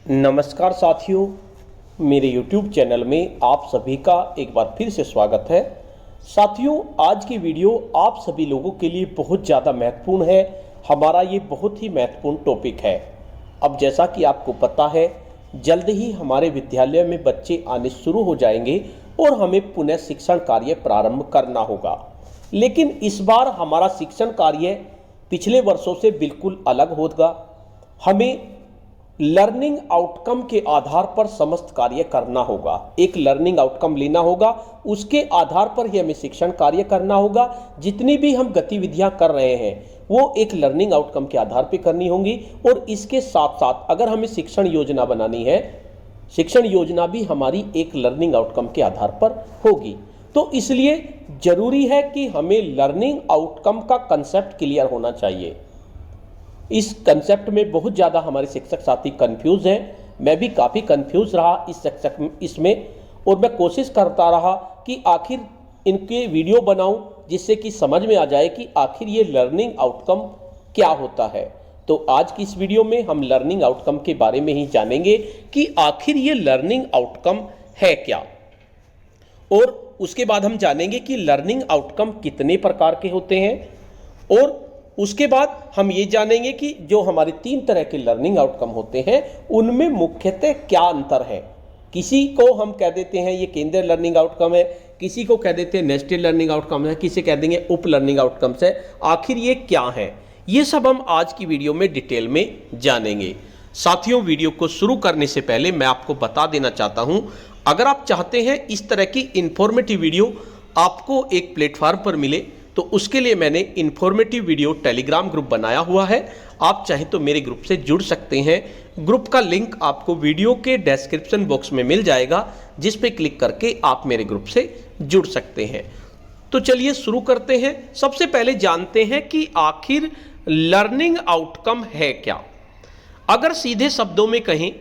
नमस्कार साथियों, मेरे YouTube चैनल में आप सभी का एक बार फिर से स्वागत है। साथियों, आज की वीडियो आप सभी लोगों के लिए बहुत ज़्यादा महत्वपूर्ण है। हमारा ये बहुत ही महत्वपूर्ण टॉपिक है। अब जैसा कि आपको पता है, जल्द ही हमारे विद्यालय में बच्चे आने शुरू हो जाएंगे और हमें पुनः शिक्षण कार्य प्रारंभ करना होगा। लेकिन इस बार हमारा शिक्षण कार्य पिछले वर्षों से बिल्कुल अलग होगा। हमें लर्निंग आउटकम के आधार पर समस्त कार्य करना होगा। एक लर्निंग आउटकम लेना होगा, उसके आधार पर ही हमें शिक्षण कार्य करना होगा। जितनी भी हम गतिविधियां कर रहे हैं वो एक लर्निंग आउटकम के आधार पर करनी होंगी। और इसके साथ साथ अगर हमें शिक्षण योजना बनानी है, शिक्षण योजना भी हमारी एक लर्निंग आउटकम के आधार पर होगी। तो इसलिए जरूरी है कि हमें लर्निंग आउटकम का कंसेप्ट क्लियर होना चाहिए। इस कंसेप्ट में बहुत ज़्यादा हमारे शिक्षक साथी कंफ्यूज हैं। मैं भी काफ़ी कंफ्यूज रहा इसमें, और मैं कोशिश करता रहा कि आखिर इनके वीडियो बनाऊं जिससे कि समझ में आ जाए कि आखिर ये लर्निंग आउटकम क्या होता है। तो आज की इस वीडियो में हम लर्निंग आउटकम के बारे में ही जानेंगे कि आखिर ये लर्निंग आउटकम है क्या, और उसके बाद हम जानेंगे कि लर्निंग आउटकम कितने प्रकार के होते हैं, और उसके बाद हम ये जानेंगे कि जो हमारे 3 तरह के लर्निंग आउटकम होते हैं उनमें मुख्यतः क्या अंतर है। किसी को हम कह देते हैं ये केंद्रीय लर्निंग आउटकम है, किसी को कह देते हैं नेस्टेड लर्निंग आउटकम है, किसी कह देंगे उप लर्निंग आउटकम्स है। आखिर ये क्या है, ये सब हम आज की वीडियो में डिटेल में जानेंगे। साथियों, वीडियो को शुरू करने से पहले मैं आपको बता देना चाहता हूं, अगर आप चाहते हैं इस तरह की इंफॉर्मेटिव वीडियो आपको एक प्लेटफॉर्म पर मिले तो उसके लिए मैंने इंफॉर्मेटिव वीडियो टेलीग्राम ग्रुप बनाया हुआ है। आप चाहें तो मेरे ग्रुप से जुड़ सकते हैं। ग्रुप का लिंक आपको वीडियो के डिस्क्रिप्शन बॉक्स में मिल जाएगा, जिस पे क्लिक करके आप मेरे ग्रुप से जुड़ सकते हैं। तो चलिए शुरू करते हैं। सबसे पहले जानते हैं कि आखिर लर्निंग आउटकम है क्या। अगर सीधे शब्दों में कहें,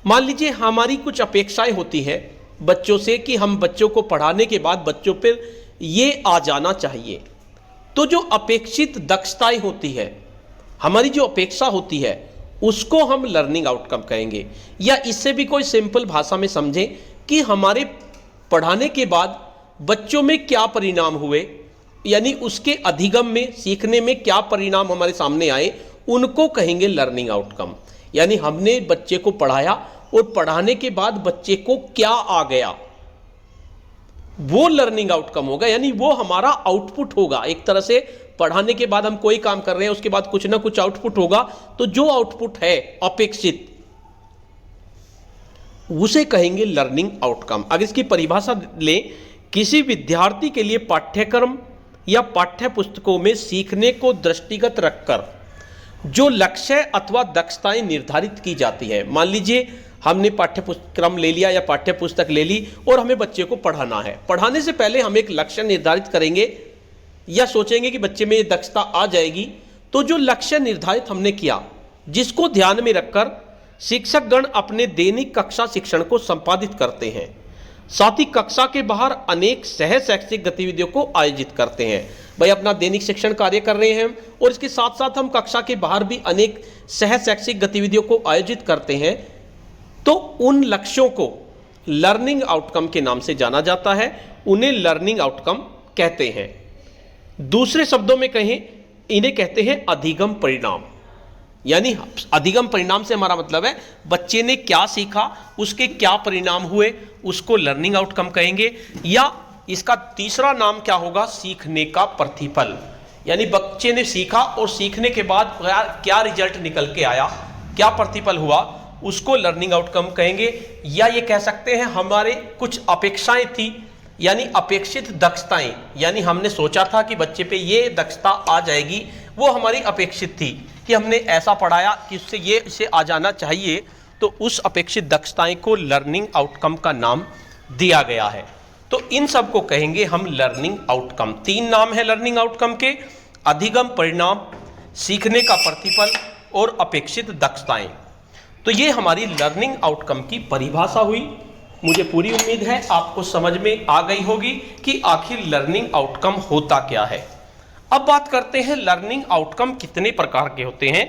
मान लीजिए हमारी कुछ अपेक्षाएं होती हैं बच्चों से कि हम बच्चों को पढ़ाने के बाद बच्चों पर ये आ जाना चाहिए। तो जो अपेक्षित दक्षताएं होती है, हमारी जो अपेक्षा होती है, उसको हम लर्निंग आउटकम कहेंगे। या इससे भी कोई सिंपल भाषा में समझें कि हमारे पढ़ाने के बाद बच्चों में क्या परिणाम हुए, यानी उसके अधिगम में, सीखने में क्या परिणाम हमारे सामने आए, उनको कहेंगे लर्निंग आउटकम। यानी हमने बच्चे को पढ़ाया और पढ़ाने के बाद बच्चे को क्या आ गया, वो लर्निंग आउटकम होगा। यानी वो हमारा आउटपुट होगा। एक तरह से पढ़ाने के बाद हम कोई काम कर रहे हैं, उसके बाद कुछ ना कुछ आउटपुट होगा। तो जो आउटपुट है अपेक्षित, उसे कहेंगे लर्निंग आउटकम। अगर इसकी परिभाषा लें, किसी विद्यार्थी के लिए पाठ्यक्रम या पाठ्य पुस्तकों में सीखने को दृष्टिगत रखकर जो लक्ष्य अथवा दक्षताएं निर्धारित की जाती है। मान लीजिए हमने पाठ्यक्रम ले लिया या पाठ्य पुस्तक ले ली और हमें बच्चे को पढ़ाना है। पढ़ाने से पहले हम एक लक्ष्य निर्धारित करेंगे या सोचेंगे कि बच्चे में ये दक्षता आ जाएगी। तो जो लक्ष्य निर्धारित हमने किया, जिसको ध्यान में रखकर शिक्षकगण अपने दैनिक कक्षा शिक्षण को संपादित करते हैं। साथ ही कक्षा के बाहर अनेक सह शैक्षिक गतिविधियों को आयोजित करते हैं। भाई, अपना दैनिक शिक्षण कार्य कर रहे हैं और इसके साथ साथ हम कक्षा के बाहर भी अनेक सह शैक्षिक गतिविधियों को आयोजित करते हैं। तो उन लक्ष्यों को लर्निंग आउटकम के नाम से जाना जाता है, उन्हें लर्निंग आउटकम कहते हैं। दूसरे शब्दों में कहें, इन्हें कहते हैं अधिगम परिणाम। यानी अधिगम परिणाम से हमारा मतलब है बच्चे ने क्या सीखा, उसके क्या परिणाम हुए, उसको लर्निंग आउटकम कहेंगे। या इसका तीसरा नाम क्या होगा, सीखने का प्रतिफल। यानी बच्चे ने सीखा और सीखने के बाद क्या रिजल्ट निकल के आया, क्या प्रतिफल हुआ, उसको लर्निंग आउटकम कहेंगे। या ये कह सकते हैं हमारे कुछ अपेक्षाएं थी, यानी अपेक्षित दक्षताएं। यानी हमने सोचा था कि बच्चे पे ये दक्षता आ जाएगी, वो हमारी अपेक्षित थी कि हमने ऐसा पढ़ाया कि उससे ये इसे आ जाना चाहिए। तो उस अपेक्षित दक्षताएं को लर्निंग आउटकम का नाम दिया गया है। तो इन सब को कहेंगे हम लर्निंग आउटकम। 3 नाम है लर्निंग आउटकम के: अधिगम परिणाम, सीखने का प्रतिफल और अपेक्षित दक्षताएं। तो ये हमारी लर्निंग आउटकम की परिभाषा हुई। मुझे पूरी उम्मीद है आपको समझ में आ गई होगी कि आखिर लर्निंग आउटकम होता क्या है। अब बात करते हैं लर्निंग आउटकम कितने प्रकार के होते हैं।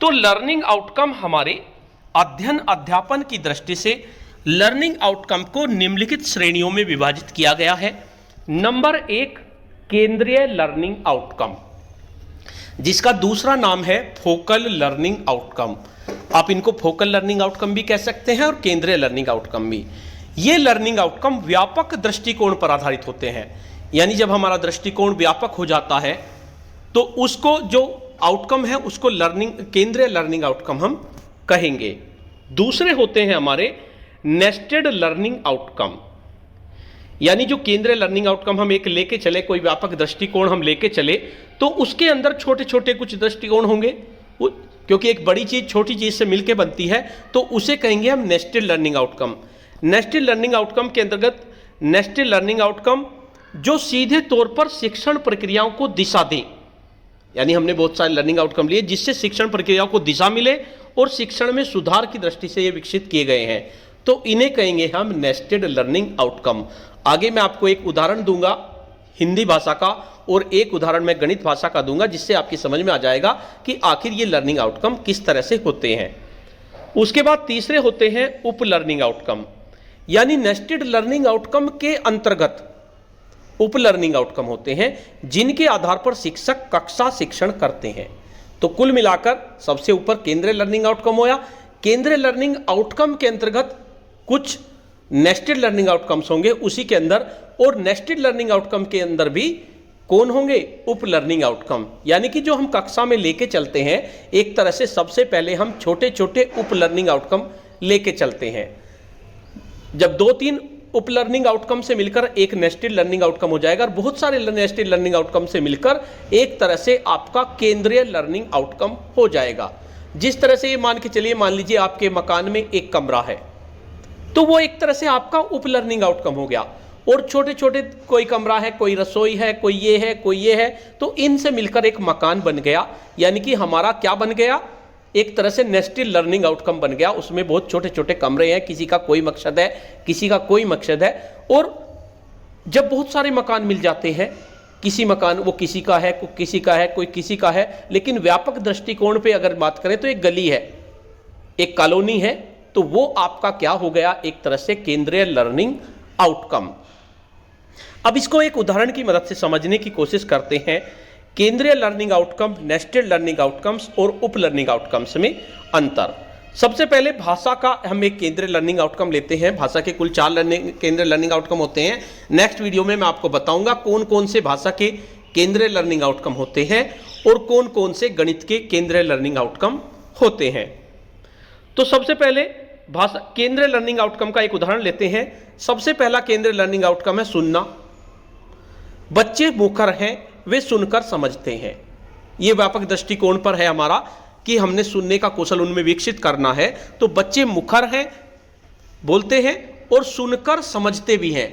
तो लर्निंग आउटकम हमारे अध्ययन अध्यापन की दृष्टि से लर्निंग आउटकम को निम्नलिखित श्रेणियों में विभाजित किया गया है। नंबर 1 केंद्रीय लर्निंग आउटकम, जिसका दूसरा नाम है फोकल लर्निंग आउटकम। आप इनको फोकल लर्निंग आउटकम भी कह सकते हैं और केंद्रीय लर्निंग आउटकम भी। ये लर्निंग आउटकम व्यापक दृष्टिकोण पर आधारित होते हैं, यानी जब हमारा दृष्टिकोण व्यापक हो जाता है तो उसको जो आउटकम है उसको केंद्रीय लर्निंग आउटकम हम कहेंगे। दूसरे होते हैं हमारे नेस्टेड लर्निंग आउटकम, यानी जो केंद्रीय लर्निंग आउटकम हम एक लेके चले, कोई व्यापक दृष्टिकोण हम लेके चले तो उसके अंदर छोटे छोटे कुछ दृष्टिकोण होंगे, क्योंकि एक बड़ी चीज छोटी चीज से मिलकर बनती है, तो उसे कहेंगे हम nested learning outcome. Nested learning outcome के अंतर्गत नेस्टेड लर्निंग आउटकम जो सीधे तौर पर शिक्षण प्रक्रियाओं को दिशा दें, यानी हमने बहुत सारे लर्निंग आउटकम लिए जिससे शिक्षण प्रक्रियाओं को दिशा मिले और शिक्षण में सुधार की दृष्टि से ये विकसित किए गए हैं, तो इन्हें कहेंगे हम नेस्टेड लर्निंग आउटकम। आगे मैं आपको एक उदाहरण दूंगा हिंदी भाषा का और एक उदाहरण मैं गणित भाषा का दूंगा, जिससे आपकी समझ में आ जाएगा कि आखिर ये लर्निंग आउटकम किस तरह से होते हैं। उसके बाद तीसरे होते हैं उप लर्निंग आउटकम, यानी नेस्टेड लर्निंग आउटकम के अंतर्गत उप लर्निंग आउटकम होते हैं जिनके आधार पर शिक्षक कक्षा शिक्षण करते हैं। तो कुल मिलाकर सबसे ऊपर केंद्रीय लर्निंग आउटकम होया। केंद्रीय लर्निंग आउटकम के अंतर्गत कुछ नेस्टेड लर्निंग आउटकम्स होंगे उसी के अंदर, और नेस्टेड लर्निंग आउटकम के अंदर भी कौन होंगे? उप लर्निंग आउटकम, यानी कि जो हम कक्षा में लेके चलते हैं, एक तरह से सबसे पहले हम छोटे छोटे उप लर्निंग आउटकम लेके चलते हैं। जब 2-3 उप लर्निंग आउटकम से मिलकर एक नेस्टेड लर्निंग आउटकम हो जाएगा और बहुत सारे नेस्टेड लर्निंग आउटकम से मिलकर एक तरह से आपका केंद्रीय लर्निंग आउटकम हो जाएगा। जिस तरह से ये मान के चलिए, मान लीजिए आपके मकान में एक कमरा है, तो वो एक तरह से आपका उप लर्निंग आउटकम हो गया। और छोटे छोटे कोई कमरा है, कोई रसोई है, कोई ये है, कोई ये है, तो इनसे मिलकर एक मकान बन गया, यानी कि हमारा क्या बन गया? एक तरह से नेस्टेड लर्निंग आउटकम बन गया। उसमें बहुत छोटे छोटे कमरे हैं, किसी का कोई मकसद है, किसी का कोई मकसद है। और जब बहुत सारे मकान मिल जाते हैं, किसी मकान वो किसी का है, कोई किसी का है, कोई किसी का है, लेकिन व्यापक दृष्टिकोण पे अगर बात करें तो एक गली है, एक कॉलोनी है, तो वो आपका क्या हो गया? एक तरह से केंद्रीय लर्निंग आउटकम। अब इसको एक उदाहरण की मदद से समझने की कोशिश करते हैं। केंद्रीय learning outcome, nested learning outcomes और उप लर्निंग आउटकम्स में अंतर। सबसे पहले भाषा का हम एक केंद्रीय लर्निंग आउटकम लेते हैं। भाषा के कुल 4 केंद्रीय लर्निंग आउटकम होते हैं। नेक्स्ट वीडियो में मैं आपको बताऊंगा कौन कौन से भाषा के केंद्रीय लर्निंग आउटकम होते हैं और कौन कौन से गणित के केंद्रीय लर्निंग आउटकम होते हैं। तो सबसे पहले भाषा केंद्रीय लर्निंग आउटकम का एक उदाहरण लेते हैं। सबसे पहला केंद्रीय लर्निंग आउटकम है सुनना। बच्चे मुखर हैं, वे सुनकर समझते हैं। यह व्यापक दृष्टिकोण पर है हमारा कि हमने सुनने का कौशल उनमें विकसित करना है। तो बच्चे मुखर हैं, बोलते हैं और सुनकर समझते भी हैं।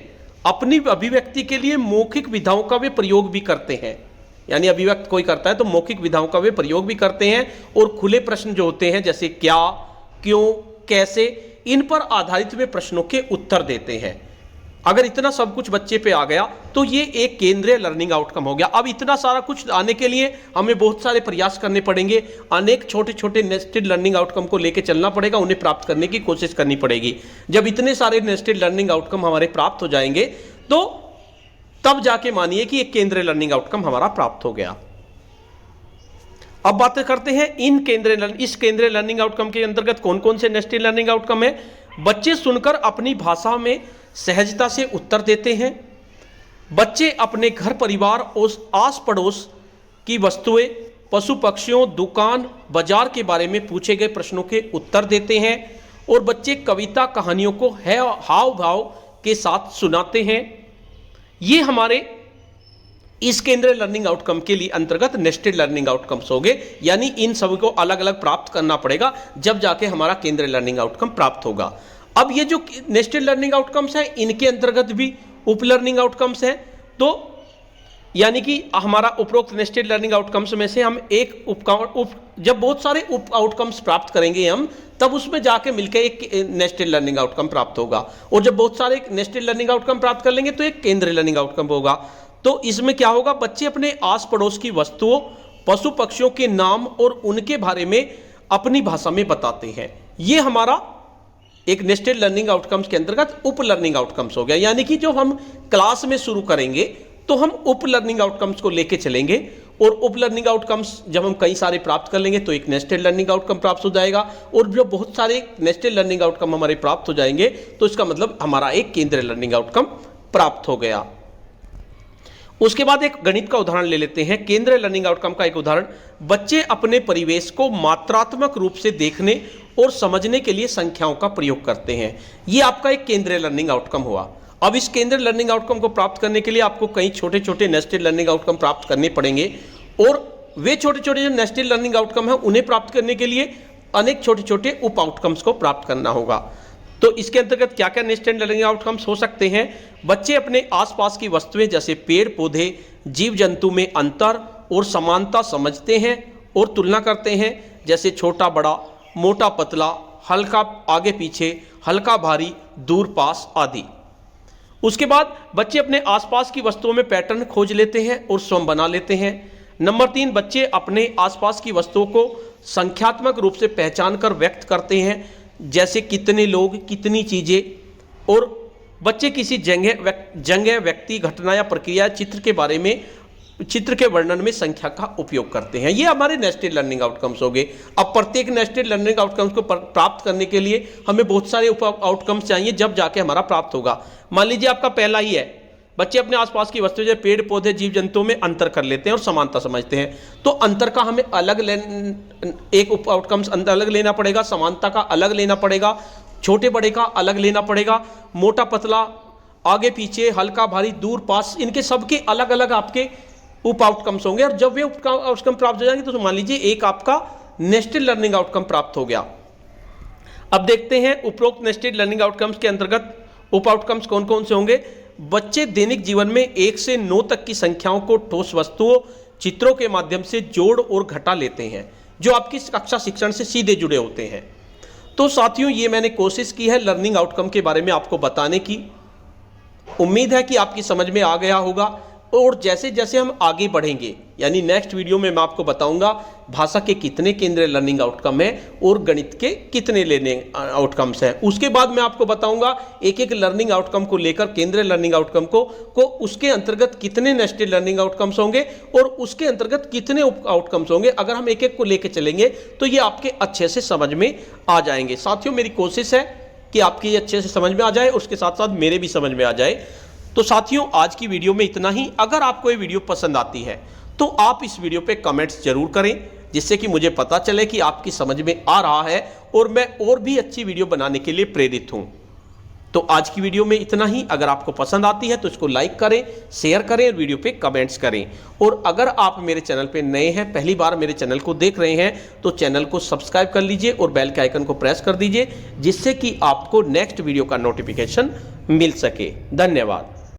अपनी अभिव्यक्ति के लिए मौखिक विधाओं का वे प्रयोग भी करते हैं, यानी अभिव्यक्त कोई करता है तो मौखिक विधाओं का वे प्रयोग भी करते हैं। और खुले प्रश्न जो होते हैं, जैसे क्या, क्यों, कैसे, इन पर आधारित वे प्रश्नों के उत्तर देते हैं। अगर इतना सब कुछ बच्चे पे आ गया तो ये एक केंद्रीय लर्निंग आउटकम हो गया। अब इतना सारा कुछ आने के लिए हमें बहुत सारे प्रयास करने पड़ेंगे, अनेक छोटे छोटे नेस्टेड लर्निंग आउटकम को लेकर चलना पड़ेगा, उन्हें प्राप्त करने की कोशिश करनी पड़ेगी। जब इतने सारे नेस्टेड लर्निंग आउटकम हमारे प्राप्त हो जाएंगे तो तब जाके मानिए कि एक केंद्रीय लर्निंग आउटकम हमारा प्राप्त हो गया। अब बातें करते हैं इस केंद्रीय लर्निंग आउटकम के अंतर्गत कौन कौन से नेस्टेड लर्निंग आउटकम है। बच्चे सुनकर अपनी भाषा में सहजता से उत्तर देते हैं। बच्चे अपने घर परिवार और आस पड़ोस की वस्तुएं, पशु पक्षियों, दुकान, बाजार के बारे में पूछे गए प्रश्नों के उत्तर देते हैं। और बच्चे कविता, कहानियों को हाव भाव के साथ सुनाते हैं। ये हमारे इस केंद्रीय लर्निंग आउटकम के लिए अंतर्गत नेस्टेड लर्निंग आउटकम्स हो गए, यानी इन सभी को अलग अलग प्राप्त करना पड़ेगा, जब जाके हमारा केंद्रीय लर्निंग आउटकम प्राप्त होगा। अब ये जो नेस्टेड लर्निंग आउटकम्स हैं, इनके अंतर्गत भी उप लर्निंग आउटकम्स हैं। तो यानी कि हमारा उपरोक्त नेस्टेड लर्निंग आउटकम्स में से हम जब बहुत सारे उप आउटकम्स प्राप्त करेंगे हम, तब उसमें जाके मिलकर एक नेस्टेड लर्निंग आउटकम प्राप्त होगा। और जब बहुत सारे नेस्टेड लर्निंग आउटकम प्राप्त कर लेंगे तो एक केंद्रीय लर्निंग आउटकम होगा। तो इसमें क्या होगा? बच्चे अपने आस पड़ोस की वस्तुओं, पशु पक्षियों के नाम और उनके बारे में अपनी भाषा में बताते हैं। ये हमारा एक नेस्टेड लर्निंग आउटकम्स के अंतर्गत उप लर्निंग आउटकम्स हो गया। यानी कि जो हम क्लास में शुरू करेंगे तो हम उप लर्निंग आउटकम्स को लेके चलेंगे, और उप लर्निंग आउटकम्स जब हम कई सारे प्राप्त कर लेंगे तो एक नेस्टेड लर्निंग आउटकम प्राप्त हो जाएगा, और जो बहुत सारे नेस्टेड लर्निंग आउटकम हमारे प्राप्त हो जाएंगे तो इसका मतलब हमारा एक केंद्रीय लर्निंग आउटकम प्राप्त हो गया। उसके बाद एक गणित का उदाहरण ले लेते हैं। केंद्रीय लर्निंग आउटकम का एक उदाहरण, बच्चे अपने परिवेश को मात्रात्मक रूप से देखने और समझने के लिए संख्याओं का प्रयोग करते हैं। यह आपका एक केंद्रीय लर्निंग आउटकम हुआ। अब इस केंद्रीय लर्निंग आउटकम को प्राप्त करने के लिए आपको कई छोटे छोटे नेस्टेड लर्निंग आउटकम प्राप्त करने पड़ेंगे, और वे छोटे छोटे जो नेस्टेड लर्निंग आउटकम है उन्हें प्राप्त करने के लिए अनेक छोटे छोटे उप आउटकम्स को प्राप्त करना होगा। तो इसके अंतर्गत क्या क्या नेस्टेड लर्निंग आउटकम्स हो सकते हैं? बच्चे अपने आसपास की वस्तुएं जैसे पेड़ पौधे, जीव जंतु में अंतर और समानता समझते हैं और तुलना करते हैं, जैसे छोटा बड़ा, मोटा पतला, हल्का आगे पीछे, हल्का भारी, दूर पास आदि। उसके बाद बच्चे अपने आसपास की वस्तुओं में पैटर्न खोज लेते हैं और स्वयं बना लेते हैं। नंबर 3, बच्चे अपने आसपास की वस्तुओं को संख्यात्मक रूप से पहचान कर व्यक्त करते हैं, जैसे कितने लोग, कितनी चीजें, और बच्चे किसी जगह, व्यक्ति, घटना या प्रक्रिया, चित्र के वर्णन में संख्या का उपयोग करते हैं। ये हमारे नेस्टेड लर्निंग आउटकम्स हो गए। अब प्रत्येक नेस्टेड लर्निंग आउटकम्स को प्राप्त करने के लिए हमें बहुत सारे उप आउटकम्स चाहिए, जब जाके हमारा प्राप्त होगा। मान लीजिए आपका पहला ही है, बच्चे अपने आसपास की वस्तुएं जैसे पेड़ पौधे, जीव जंतुओं में अंतर कर लेते हैं और समानता समझते हैं। तो अंतर का हमें एक उप आउटकम्स अलग लेना पड़ेगा, समानता का अलग लेना पड़ेगा, छोटे बड़े का अलग लेना पड़ेगा, मोटा पतला, आगे पीछे, हल्का भारी, दूर पास, इनके सबके अलग अलग आपके उप आउटकम्स होंगे। और जब वे उप आउटकम प्राप्त हो जाएंगे तो मान लीजिए एक आपका नेस्टेड लर्निंग आउटकम प्राप्त हो गया। अब देखते हैं उपरोक्त नेस्टेड लर्निंग आउटकम्स के अंतर्गत उप आउटकम्स कौन कौन से होंगे। बच्चे दैनिक जीवन में 1 से 9 तक की संख्याओं को ठोस वस्तुओं, चित्रों के माध्यम से जोड़ और घटा लेते हैं, जो आपकी कक्षा शिक्षण से सीधे जुड़े होते हैं। तो साथियों, ये मैंने कोशिश की है लर्निंग आउटकम के बारे में आपको बताने की। उम्मीद है कि आपकी समझ में आ गया होगा, और जैसे जैसे हम आगे बढ़ेंगे, यानी नेक्स्ट वीडियो में मैं आपको बताऊंगा भाषा के कितने केंद्रीय लर्निंग आउटकम हैं और गणित के कितने लर्निंग आउटकम्स हैं। उसके बाद मैं आपको बताऊंगा एक एक लर्निंग आउटकम को लेकर, केंद्रीय लर्निंग आउटकम को उसके अंतर्गत कितने नेस्टेड लर्निंग आउटकम्स होंगे और उसके अंतर्गत कितने उप आउटकम्स होंगे। अगर हम एक एक को लेकर चलेंगे तो ये आपके अच्छे से समझ में आ जाएंगे। साथियों, मेरी कोशिश है कि आपकी ये अच्छे से समझ में आ जाए, उसके साथ साथ मेरे भी समझ में आ जाए। तो साथियों, आज की वीडियो में इतना ही। अगर आपको ये वीडियो पसंद आती है तो आप इस वीडियो पे कमेंट्स जरूर करें, जिससे कि मुझे पता चले कि आपकी समझ में आ रहा है और मैं और भी अच्छी वीडियो बनाने के लिए प्रेरित हूं। तो आज की वीडियो में इतना ही। अगर आपको पसंद आती है तो इसको लाइक करें, शेयर करें और वीडियो पे कमेंट्स करें। और अगर आप मेरे चैनल पे नए हैं, पहली बार मेरे चैनल को देख रहे हैं, तो चैनल को सब्सक्राइब कर लीजिए और बेल के आइकन को प्रेस कर दीजिए, जिससे कि आपको नेक्स्ट वीडियो का नोटिफिकेशन मिल सके। धन्यवाद।